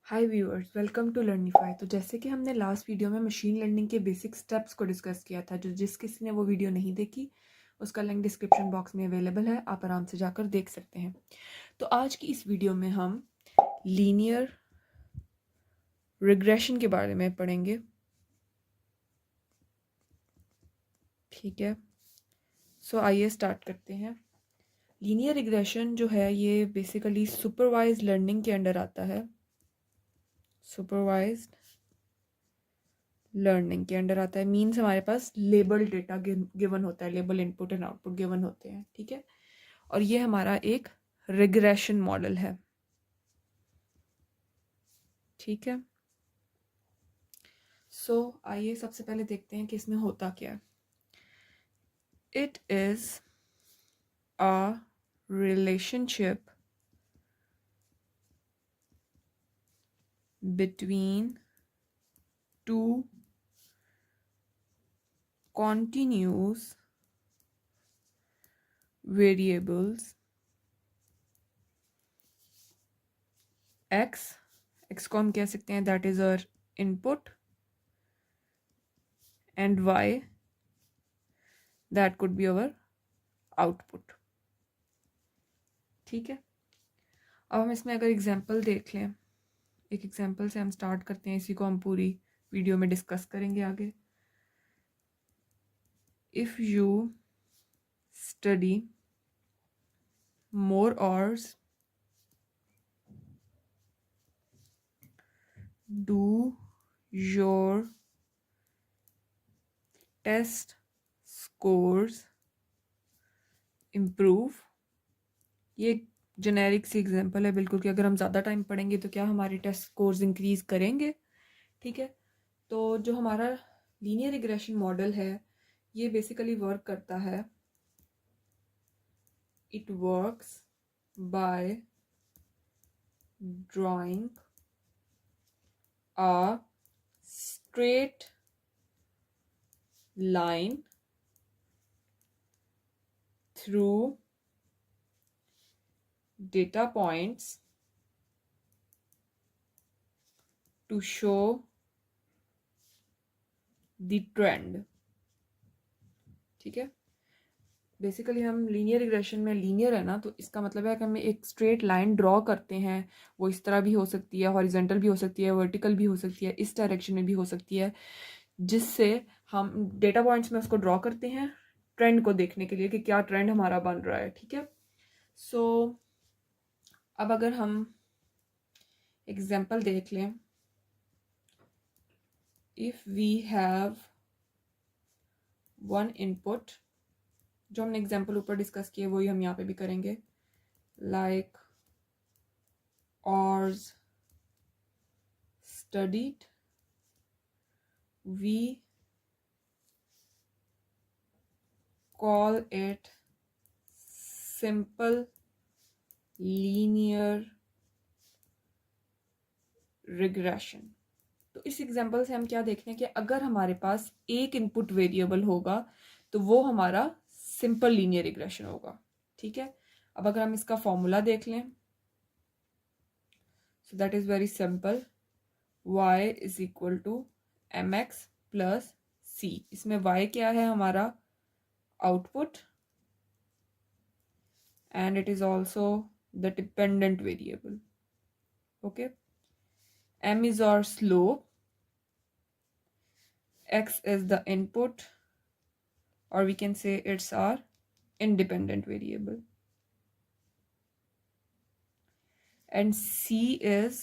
Hi viewers, welcome to Learnify. तो जैसे कि हमने लास्ट वीडियो में मशीन लर्निंग के बेसिक स्टेप्स को डिस्कस किया था, जिस किसी ने वो वीडियो नहीं देखी उसका लिंक डिस्क्रिप्शन बॉक्स में अवेलेबल है, आप आराम से जाकर देख सकते हैं। तो आज की इस वीडियो में हम लीनियर रिग्रेशन के बारे में पढ़ेंगे। ठीक है, सो आइए स्टार्ट करते हैं। लीनियर रिग्रेशन जो है ये बेसिकली सुपरवाइज्ड लर्निंग के अंडर आता है। सुपरवाइज्ड लर्निंग के अंडर आता है मीन्स हमारे पास लेबल डेटा गिवन होता है, label input and output given होते हैं। ठीक है, और ये हमारा एक रिग्रेशन मॉडल है। ठीक है, सो आइए सबसे पहले देखते हैं कि इसमें होता क्या है। It is a relationship between two continuous variables x को हम कह सकते हैं that is our input and y that could be our output. ठीक है, अब हम इसमें अगर एग्जाम्पल देख लें, एक एग्जाम्पल से हम स्टार्ट करते हैं, इसी को हम पूरी वीडियो में डिस्कस करेंगे आगे। If you study more hours, do your test scores improve। ये जेनेरिक सी एग्जांपल है बिल्कुल कि अगर हम ज़्यादा टाइम पढ़ेंगे तो क्या हमारे टेस्ट स्कोर्स इंक्रीज करेंगे। ठीक है, तो जो हमारा लीनियर रिग्रेशन मॉडल है ये बेसिकली वर्क करता है, it works by drawing a straight line through data points to show the trend। ठीक है, बेसिकली हम लीनियर रिग्रेशन में, लीनियर है ना तो इसका मतलब है कि हम एक स्ट्रेट लाइन ड्रॉ करते हैं। वो इस तरह भी हो सकती है, हॉरिजेंटल भी हो सकती है, वर्टिकल भी हो सकती है, इस डायरेक्शन में भी हो सकती है, जिससे हम डेटा पॉइंट्स में उसको ड्रॉ करते हैं ट्रेंड को देखने के लिए कि क्या ट्रेंड हमारा बन रहा है। ठीक है, सो अब अगर हम एग्जाम्पल देख लें, if we have one input, जो हमने एग्जाम्पल ऊपर डिस्कस किए वही हम यहाँ पे भी करेंगे, like hours studied, we call it simple linear regression। तो इस एग्जाम्पल से हम क्या देखते हैं कि अगर हमारे पास एक इनपुट वेरिएबल होगा तो वो हमारा सिंपल लीनियर रिग्रेशन होगा। ठीक है, अब अगर हम इसका फॉर्मूला देख लें, so that is very simple, y is equal to mx plus c। इसमें y क्या है, हमारा output, and it is also the dependent variable। okay, m is our slope, x is the input, or we can say it's our independent variable, and c is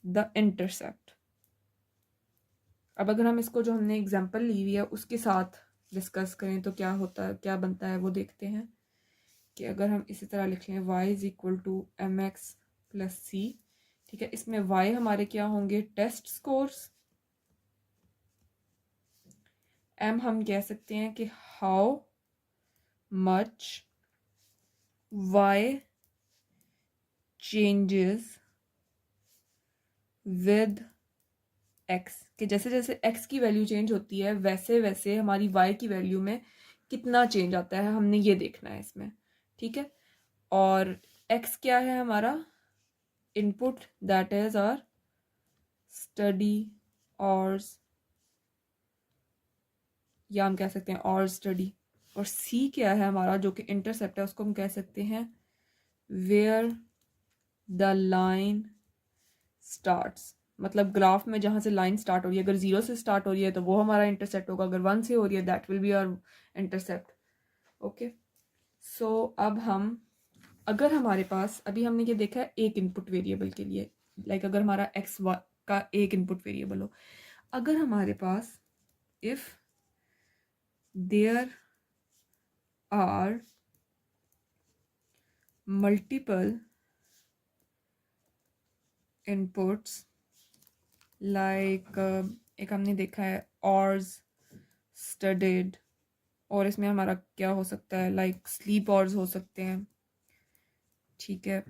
the intercept। अब अगर हम इसको जो हमने example ली हुई है उसके साथ डिस्कस करें तो क्या होता है, क्या बनता है वो देखते हैं कि अगर हम इसी तरह लिख लें y is equal to M x plus c. ठीक है, इसमें y हमारे क्या होंगे, टेस्ट स्कोर्स, m हम कह सकते हैं कि how much y changes with x, कि जैसे जैसे x की वैल्यू चेंज होती है वैसे वैसे हमारी y की वैल्यू में कितना चेंज आता है, हमने ये देखना है इसमें। ठीक है, और x क्या है, हमारा input, that is our study hours, या हम कह सकते हैं और स्टडी। और सी क्या है हमारा, जो कि इंटरसेप्ट है, उसको हम कह सकते हैं वेयर द लाइन स्टार्ट्स। मतलब ग्राफ में जहाँ से लाइन स्टार्ट हो रही है, अगर 0 से स्टार्ट हो रही है तो वो हमारा इंटरसेप्ट होगा, अगर 1 से हो रही है that will be our intercept. Okay, so अब हम, अगर हमारे पास, अभी हमने ये देखा है एक इनपुट वेरिएबल के लिए, लाइक अगर हमारा एक्स का एक इनपुट वेरिएबल हो, अगर हमारे पास if there are multiple inputs, like एक हमने देखा है ऑर्स स्टडीड, और इसमें हमारा क्या हो सकता है, लाइक स्लीप ऑर्स हो सकते हैं, ठीक है,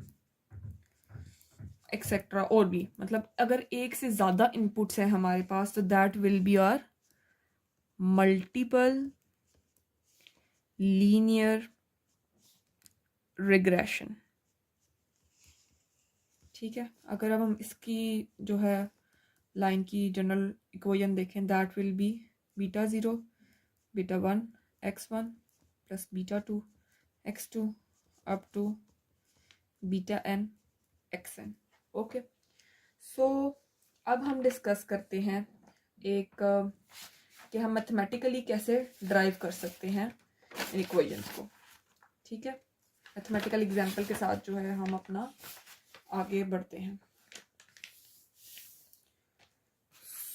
एक्सेट्रा। और भी, मतलब अगर एक से ज़्यादा इनपुट्स हैं हमारे पास तो that will be our multiple linear regression, ठीक है। अगर अब हम इसकी जो है लाइन की जनरल इक्वेशन देखें, that will be beta 0 beta 1 x1 plus beta 2 x2 up to beta n xn। Okay, so अब हम डिस्कस करते हैं एक कि हम मैथमेटिकली कैसे ड्राइव कर सकते हैं इक्वेशंस को, ठीक है। मैथमेटिकल एग्जांपल के साथ जो है हम अपना आगे बढ़ते हैं।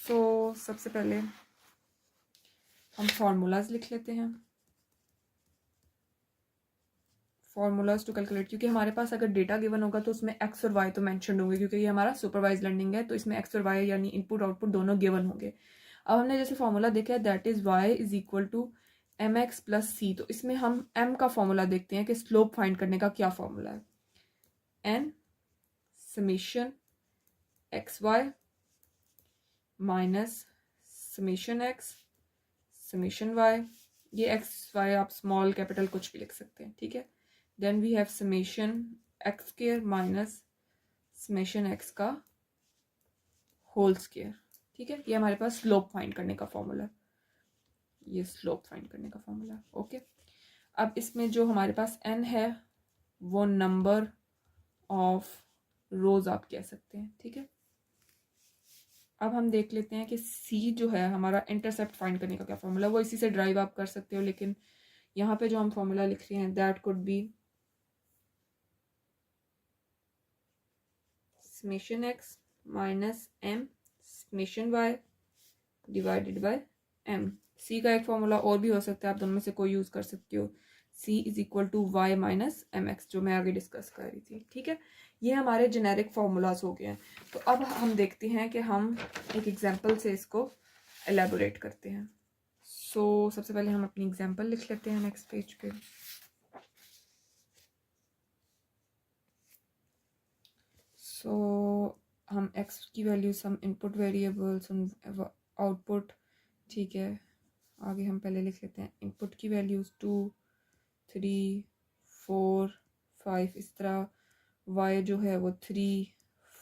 सो सबसे पहले हम फार्मूलाज लिख लेते हैं, फार्मूलाज टू कैलकुलेट, क्योंकि हमारे पास अगर डेटा गिवन होगा तो उसमें एक्स और वाई तो मेंशन होंगे, क्योंकि ये हमारा सुपरवाइज लर्निंग है तो इसमें एक्स और वाई यानी इनपुट आउटपुट दोनों गिवन होंगे। अब हमने जैसे फार्मूला देखा है that is y is equal to M x plus c, तो इसमें हम एम का फॉर्मूला देखते हैं कि स्लोप फाइंड करने का क्या फॉर्मूला है, N summation X Y minus summation X summation Y, ये एक्स वाई आप स्मॉल कैपिटल कुछ भी लिख सकते हैं, ठीक है। Then we have summation X square minus summation X का होल स्क्वायर, ठीक है। ये हमारे पास स्लोप फाइंड करने का फॉर्मूला है, ये स्लोप फाइंड करने का फॉर्मूला है। ओके, अब इसमें जो हमारे पास n है वो नंबर ऑफ रोज आप कह सकते हैं, ठीक है। अब हम देख लेते हैं कि c जो है हमारा इंटरसेप्ट फाइंड करने का क्या फॉर्मूला, वो इसी से ड्राइव आप कर सकते हो, लेकिन यहाँ पे जो हम फॉर्मूला लिख रहे हैं that could be summation x minus m summation y divided by m। c का एक फॉर्मूला और भी हो सकता है, आप दोनों में से कोई यूज कर सकते हो, c is equal to y minus M X, जो मैं आगे डिस्कस कर रही थी, ठीक है। ये हमारे जेनेरिक फॉर्मूलाज हो गए हैं। तो अब हम देखते हैं कि हम एक एग्जांपल से इसको एलेबोरेट करते हैं। सो सबसे पहले हम अपनी एग्जांपल लिख लेते हैं नेक्स्ट पेज पे। सो हम x की वैल्यूज, हम इनपुट वेरिएबल्स, हम आउटपुट, ठीक है। आगे हम पहले लिख लेते हैं इनपुट की वैल्यूज 2 3 4 5, इस तरह y जो है वो 3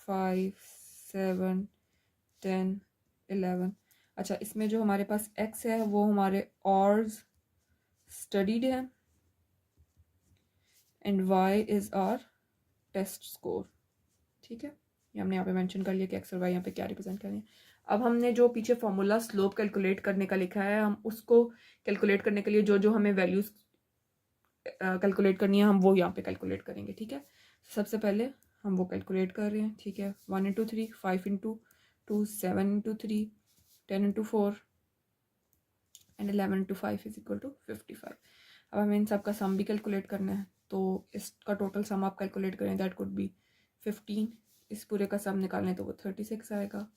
5 7 10 11। अच्छा, इसमें जो हमारे पास x है वो हमारे ऑर्स स्टडीड है and y is our test score, ठीक है। ये हमने यहाँ पे मेंशन कर लिया कि x और y यहाँ पे क्या रिप्रेजेंट करें। अब हमने जो पीछे फॉर्मूला स्लोप कैलकुलेट करने का लिखा है, हम उसको कैलकुलेट करने के लिए जो जो हमें वैल्यूज कैलकुलेट करनी है हम वो यहाँ पे कैलकुलेट करेंगे, ठीक है। सबसे पहले हम वो कैलकुलेट कर रहे हैं, ठीक है। 1 into 3 5 into 2 7 into 3 10 into 4 and 11 into 5 is equal to 55। अब हमें इन सब का सम भी कैलकुलेट करना है, तो इसका टोटल सम आप कैलकुलेट करें दैट कुड बी 15। इस पूरे का सम निकालें तो वो 36 आएगा।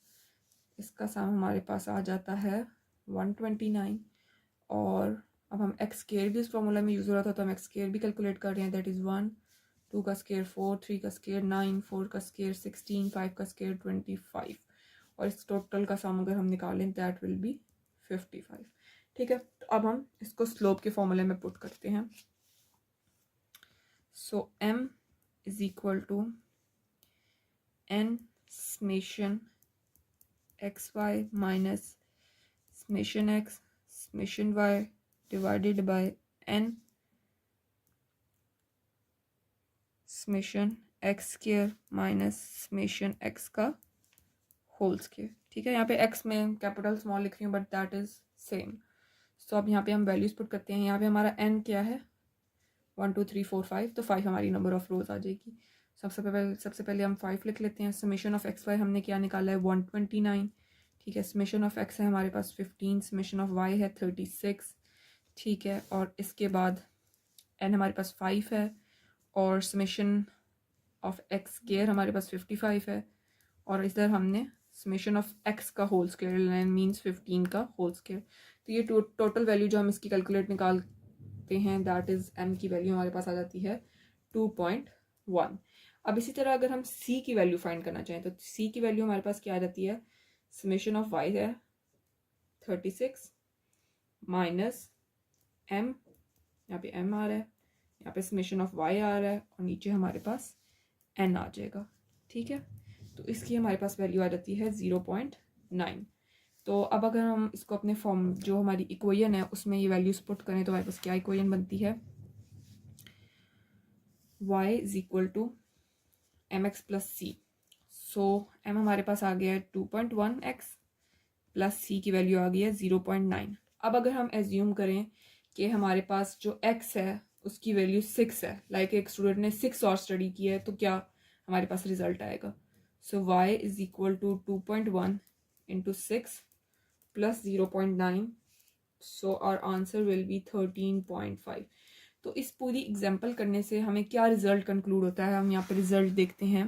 इसका सम हमारे पास आ जाता है 129। और अब हम एक्स स्क्वायर भी इस फॉर्मूला में यूज़ हो रहा था, तो हम एक्स स्क्वायर भी कैलकुलेट कर रहे हैं, दैट इज़ 1 2 का स्क्वायर 4 3 का स्क्वायर 9 4 का स्क्वायर 16 5 का स्क्वायर 25, और इस टोटल का सम अगर हम निकालें दैट विल बी 55, ठीक है। तो अब हम इसको स्लोप के फॉर्मूले में पुट करते हैं। So m is equal to n summation X Y minus summation X summation Y divided by N summation X square minus summation X का होल स्क्वायर। ठीक है, यहाँ पे एक्स में कैपिटल स्मॉल लिख रही हूँ बट दैट इज सेम। सो अब यहाँ पे हम वैल्यूज पुट करते हैं। यहाँ पे हमारा एन क्या है 1 2 3 4 5, तो 5 हमारी नंबर ऑफ रोज आ जाएगी। सबसे पहले हम 5 लिख लेते हैं। समेशन ऑफ एक्स वाई हमने क्या निकाला है 129। ठीक है, समेशन ऑफ एक्स है हमारे पास 15, समेशन ऑफ वाई है 36। ठीक है, और इसके बाद एन हमारे पास 5 है और समेशन ऑफ एक्स स्क्वायर हमारे पास 55 है और इधर हमने समेशन ऑफ एक्स का होल स्क्वायर मीन्स 15 का होल स्क्वायर। तो ये टोटल वैल्यू जो हम इसकी कैलकुलेट निकालते हैं दैट इज़ एम की वैल्यू हमारे पास आ जाती है 2.1। अब इसी तरह अगर हम सी की वैल्यू फाइंड करना चाहें तो सी की वैल्यू हमारे पास क्या आ जाती है, समेशन ऑफ वाई है 36 माइनस एम, यहाँ पे एम आ रहा है, यहाँ पे समेशन ऑफ वाई आ रहा है और नीचे हमारे पास एन आ जाएगा। ठीक है, तो इसकी हमारे पास वैल्यू आ जाती है 0.9। तो अब अगर हम इसको अपने फॉर्म जो हमारी इक्वेशन है उसमें ये वैल्यूज पुट करें तो हमारे पास क्या इक्वेशन बनती है, y is equal to M x plus C. So M हमारे पास आ गया है 2.1x प्लस सी की वैल्यू आ गई है 0.9। अब अगर हम एज्यूम करें कि हमारे पास जो x है उसकी वैल्यू 6 है, लाइक एक स्टूडेंट ने 6 और स्टडी किया है, तो क्या हमारे पास रिजल्ट आएगा। So y is equal to 2.1 into 6 plus 0.9, so our answer will be 13.5। तो इस पूरी एग्जाम्पल करने से हमें क्या रिजल्ट कंक्लूड होता है, हम यहाँ पे रिजल्ट देखते हैं।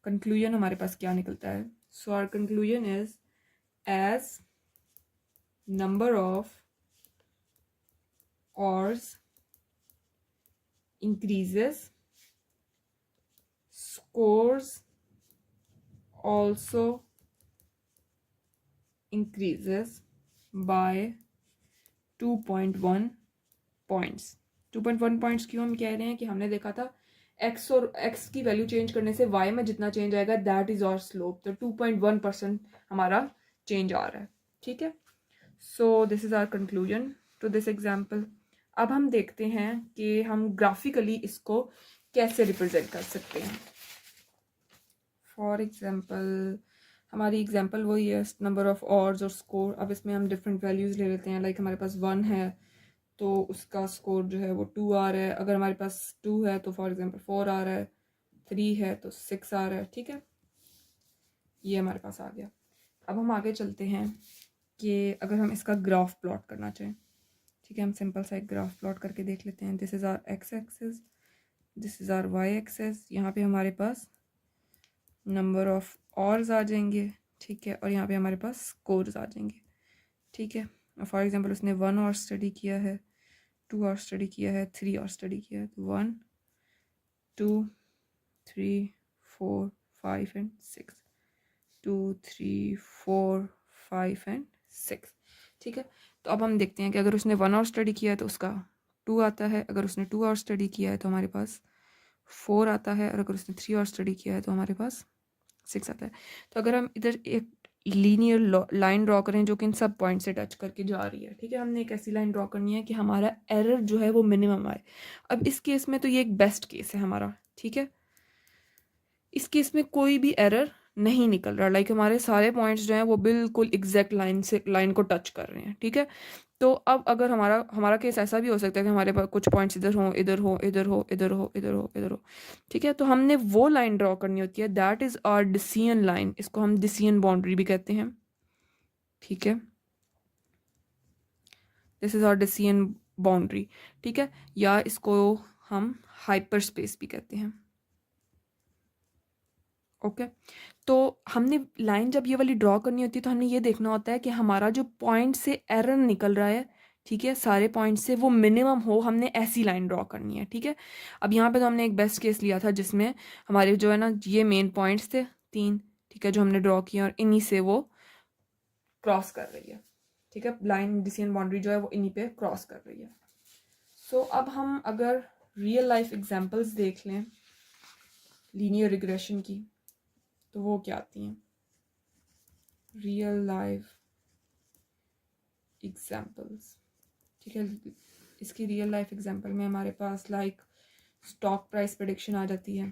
कंक्लूजन हमारे पास क्या निकलता है, so our conclusion is as number of ORs increases, scores also increases by 2.1 points। 2.1 points क्यों हम कह रहे हैं कि हमने देखा था x और x की वैल्यू चेंज करने से y में जितना चेंज आएगा दैट इज आवर स्लोप, तो 2.1% हमारा चेंज आ रहा है। ठीक है, so this is our conclusion to this example. अब हम देखते हैं कि हम ग्राफिकली इसको कैसे रिप्रेजेंट कर सकते हैं। फॉर एग्जाम्पल हमारी एग्जाम्पल वही है नंबर ऑफ ऑर्स और स्कोर। अब इसमें हम डिफरेंट वैल्यूज़ ले लेते हैं, लाइक हमारे पास 1 है तो उसका स्कोर जो है वो 2 आ रहा है, अगर हमारे पास 2 है तो फॉर एग्जांपल 4 आ रहा है, 3 है तो 6 आ रहा है। ठीक है, ये हमारे पास आ गया। अब हम आगे चलते हैं कि अगर हम इसका ग्राफ प्लॉट करना चाहें। ठीक है, हम सिंपल सा एक ग्राफ प्लॉट करके देख लेते हैं। This is our X axis, this is our Y axis. यहाँ पे हमारे पास नंबर ऑफ ऑर्स आ जाएंगे। ठीक है, और यहाँ पे हमारे पास स्कोर्स आ जाएंगे। ठीक है, फॉर एग्जांपल उसने 1 और स्टडी किया है, 2 और स्टडी किया है, 3 और स्टडी किया है, तो 1 2 3 4 5 एंड 6, 2 3 4 5 एंड 6। ठीक है, तो अब हम देखते हैं कि अगर उसने 1 और स्टडी किया है तो उसका 2 आता है, अगर उसने 2 और स्टडी किया है तो हमारे पास 4 आता है, और अगर उसने 3 और स्टडी किया है तो हमारे पास 6 आता है। तो अगर हम इधर एक लीनियर लाइन ड्रॉ करें जो कि इन सब पॉइंट से टच करके जा रही है। ठीक है, हमने एक ऐसी लाइन ड्रॉ करनी है कि हमारा एरर जो है वो मिनिमम आए। अब इस केस में तो ये एक बेस्ट केस है हमारा। ठीक है, इस केस में कोई भी एरर नहीं निकल रहा, लाइक हमारे सारे पॉइंट्स जो हैं वो बिल्कुल एग्जैक्ट लाइन को टच कर रहे हैं। ठीक है, तो अब अगर हमारा केस ऐसा भी हो सकता है कि हमारे पास कुछ पॉइंट्स इधर हो इधर हो इधर हो इधर हो इधर हो इधर हो। ठीक है, तो हमने वो लाइन ड्रॉ करनी होती है, that is our decision line. इसको हम डिसीजन बाउंड्री भी कहते हैं। ठीक है, this is our decision boundary. ठीक है, या इसको हम हाइपर स्पेस भी कहते हैं। ओके, तो हमने लाइन जब ये वाली ड्रॉ करनी होती है तो हमने ये देखना होता है कि हमारा जो पॉइंट से एरर निकल रहा है, ठीक है, सारे पॉइंट से वो मिनिमम हो, हमने ऐसी लाइन ड्रॉ करनी है। ठीक है, अब यहाँ पे तो हमने एक बेस्ट केस लिया था जिसमें हमारे जो है ना ये मेन पॉइंट्स थे 3। ठीक है, जो हमने ड्रॉ किया और इन्हीं से वो क्रॉस कर रही है। ठीक है, लाइन डिसीजन बाउंड्री जो है वो इन्हीं पे क्रॉस कर रही है। सो अब हम अगर रियल लाइफ एग्जाम्पल्स देख लें लीनियर रिग्रेशन की, तो वो क्या आती हैं? Real life examples. ठीक है, इसकी रियल लाइफ एग्जाम्पल में हमारे पास लाइक स्टॉक प्राइस प्रेडिक्शन आ जाती है।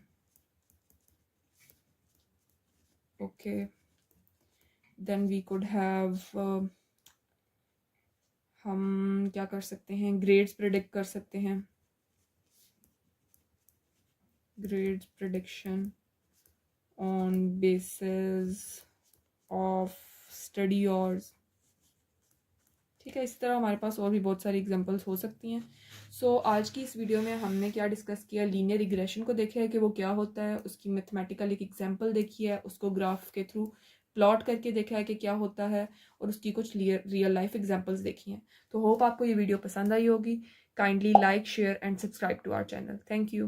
Okay, then we could have हम क्या कर सकते हैं, ग्रेड्स प्रेडिक्ट कर सकते हैं, grades prediction on basis of study hours. ठीक है, इस तरह हमारे पास और भी बहुत सारी एग्जांपल्स हो सकती हैं। सो आज की इस वीडियो में हमने क्या डिस्कस किया, लीनियर रिग्रेशन को देखा है कि वो क्या होता है, उसकी मैथमेटिकल एक एग्जांपल देखी है, उसको ग्राफ के थ्रू प्लॉट करके देखा है कि क्या होता है, और उसकी कुछ रियल लाइफ एग्जांपल्स देखी हैं। तो होप आपको ये वीडियो पसंद आई होगी। Kindly like, share and subscribe to our channel. Thank you.